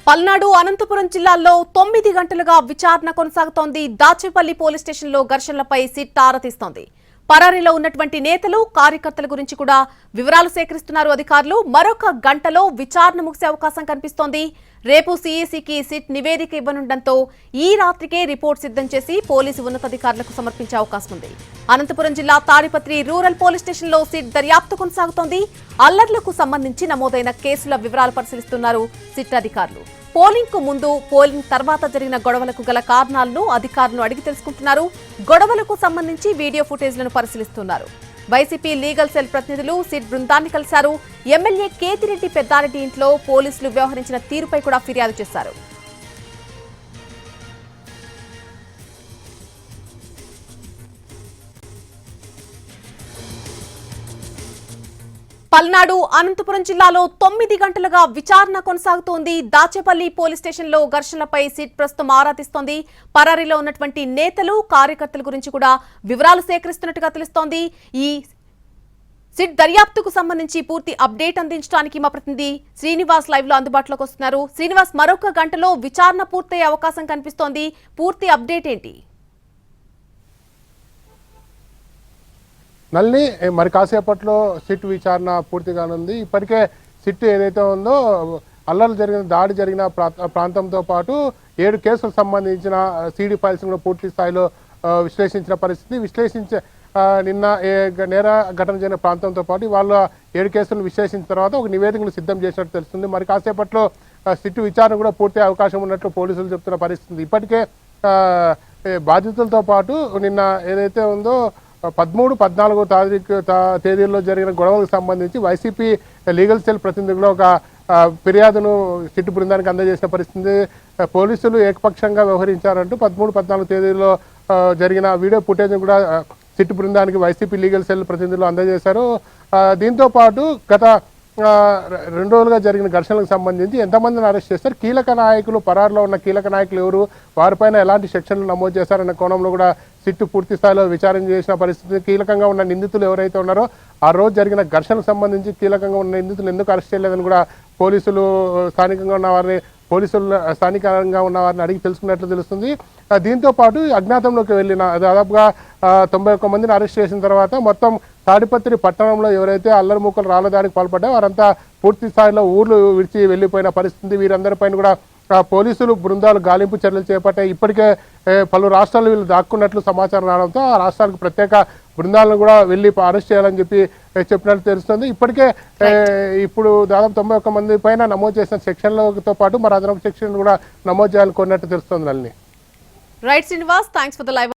పల్నాడు అనంతపురం జిల్లాల్లో 9 గంటలుగా విచారణ కొనసాగుతోంది. దాచేపల్లి పోలీస్ స్టేషన్లో ఘర్షణలపై సిట్ ఆరా తీస్తోంది. పరారీలో ఉన్నటువంటి నేతలు కార్యకర్తల గురించి కూడా వివరాలు సేకరిస్తున్నారు అధికారులు. మరొక గంటలో విచారణ ముగిసే అవకాశం కనిపిస్తోంది. రేపు సీఏసీకి సిట్ నివేదిక ఇవ్వనుండటంతో ఈ రాత్రికే రిపోర్ట్ సిద్ధం చేసి పోలీసు ఉన్నతాధికారులకు సమర్పించే అవకాశం ఉంది. అనంతపురం జిల్లా తాడిపత్రి రూరల్ పోలీస్ స్టేషన్లో సిట్ దర్యాప్తు కొనసాగుతోంది. అల్లర్లకు సంబంధించి నమోదైన కేసుల వివరాలు పరిశీలిస్తున్నారు సిట్ అధికారులు. పోలింగ్ కు ముందు, పోలింగ్ తర్వాత జరిగిన గొడవలకు గల కారణాలను అధికారులు అడిగి తెలుసుకుంటున్నారు. గొడవలకు సంబంధించి వీడియో ఫుటేజ్లను పరిశీలిస్తున్నారు. వైసీపీ లీగల్ సెల్ ప్రతినిధులు సిట్ బృందాన్ని కలిశారు. ఎమ్మెల్యే కేతిరెడ్డి పెద్దారెడ్డి ఇంట్లో పోలీసులు వ్యవహరించిన తీరుపై కూడా ఫిర్యాదు చేశారు. పల్నాడు అనంతపురం జిల్లాలో 9 గంటలుగా విచారణ కొనసాగుతోంది. దాచేపల్లి పోలీస్ స్టేషన్లో ఘర్షణలపై సిట్ ప్రస్తుతం ఆరా తీస్తోంది. పరారీలో ఉన్నటువంటి నేతలు కార్యకర్తల గురించి కూడా వివరాలు సేకరిస్తున్నట్టుగా తెలుస్తోంది. ఈ సిట్ దర్యాప్తుకు సంబంధించి పూర్తి అప్డేట్ అందించడానికి మా ప్రతినిధి శ్రీనివాస్ లైవ్ లో అందుబాటులోకి వస్తున్నారు. శ్రీనివాస్, మరొక గంటలో విచారణ పూర్తయ్యే అవకాశం కనిపిస్తోంది. పూర్తి అప్డేట్ ఏంటి? నల్ని మరి కాసేపట్లో సిట్ విచారణ పూర్తి కానుంది. ఇప్పటికే సిట్ ఏదైతే ఉందో అల్లర్లు జరిగిన దాడి జరిగిన ప్రాంతంతో పాటు 7 కేసులకు సంబంధించిన సీడీ ఫైల్స్ కూడా పూర్తి స్థాయిలో విశ్లేషించిన పరిస్థితి. నిన్న నేర ఘటన జరిగిన ప్రాంతంతో పాటు వాళ్ళ 7 కేసులను విశ్లేషించిన తర్వాత ఒక నివేదికను సిద్ధం చేసినట్టు తెలుస్తుంది. మరి కాసేపట్లో సిట్ విచారణ కూడా పూర్తి అవకాశం ఉన్నట్లు పోలీసులు చెప్తున్న పరిస్థితి. ఇప్పటికే బాధితులతో పాటు నిన్న ఏదైతే ఉందో 13, 14 తేదీల్లో జరిగిన గొడవలకు సంబంధించి వైసీపీ లీగల్ సెల్ ప్రతినిధులు ఒక ఫిర్యాదును సిట్ బృందానికి అందజేసిన పరిస్థితి. పోలీసులు ఏకపక్షంగా వ్యవహరించారంటూ 13, 14 తేదీల్లో జరిగిన వీడియో ఫుటేజ్ కూడా సిట్ బృందానికి వైసీపీ లీగల్ సెల్ ప్రతినిధులు అందజేశారు. దీంతో పాటు గత 2 రోజులుగా జరిగిన ఘర్షణలకు సంబంధించి ఎంతమందిని అరెస్ట్ చేస్తారు, కీలక నాయకులు, పరారులో ఉన్న కీలక నాయకులు ఎవరు, వారిపైన ఎలాంటి సెక్షన్లు నమోదు చేశారన్న కోణంలో కూడా సిట్ పూర్తి స్థాయిలో విచారణ చేసిన పరిస్థితి. కీలకంగా ఉన్న నిందితులు ఎవరైతే ఉన్నారో ఆ రోజు జరిగిన ఘర్షణకు సంబంధించి కీలకంగా ఉన్న నిందితులు ఎందుకు అరెస్ట్ చేయలేదని కూడా స్థానికంగా ఉన్న వారిని అడిగి తెలుసుకున్నట్లు తెలుస్తుంది. దీంతో పాటు అజ్ఞాతంలోకి వెళ్ళిన దాదాపుగా 91 మందిని అరెస్ట్ చేసిన తర్వాత మొత్తం తాడిపత్రి పట్టణంలో ఎవరైతే అల్లరి మూకలు రాళ్ళదానికి పాల్పడ్డారో వారంతా పూర్తి స్థాయిలో ఊర్లు విడిచి వెళ్లిపోయిన పరిస్థితి. వీరందరిపైన కూడా పోలీసులు బృందాలు గాలింపు చర్యలు చేపట్టాయి. ఇప్పటికే పలు రాష్ట్రాలు వీళ్ళు దాక్కున్నట్లు సమాచారం రావడంతో ఆ రాష్ట్రాలకు ప్రత్యేక బృందాలను కూడా వెళ్ళి అరెస్ట్ చేయాలని చెప్పినట్లు తెలుస్తుంది. ఇప్పటికే ఇప్పుడు దాదాపు 91 మంది పైన నమోదు చేసిన సెక్షన్లతో పాటు మరి అదనపు సెక్షన్ కూడా నమోదు చేయాలని కోరినట్టు తెలుస్తుంది. Right Srinivas, thanks for the live.